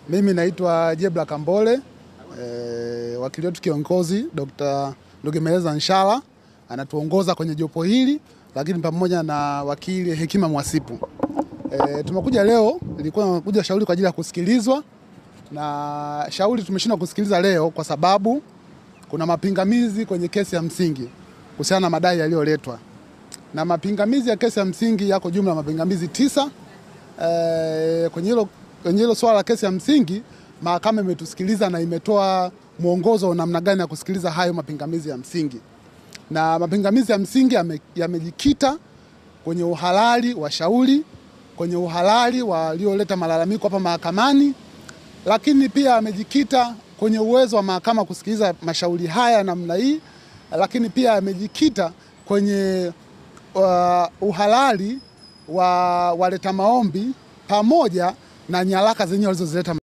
Mimi naitwa Jebla Kambole, wakili wetu kiongozi Dr. Lugemeleza Nshala anatuongoza kwenye jopo hili, lakini pamoja na wakili Hekima Mwasipu. Tumekuja leo, ilikuwa kuja shauri kwa ajili ya kusikilizwa, na shauri tumeshindwa kusikiliza leo kwa sababu kuna mapingamizi kwenye kesi ya msingi kuhusiana na madai yaliyoletwa. Na mapingamizi ya kesi ya msingi yako jumla mapingamizi 9. Kwenye hilo swala la kesi ya msingi, mahakama imetusikiliza na imetoa mwongozo namna gani ya kusikiliza hayo mapingamizi ya msingi. Na mapingamizi ya msingi yamejikita kwenye uhalali wa shauri, kwenye uhalali walioleta malalamiko hapa mahakamani, lakini pia amejikita kwenye uwezo wa mahakama kusikiliza mashauri haya namna hii, lakini pia amejikita kwenye uhalali wa waleta maombi pamoja na nyaraka zenyewe walizozileta.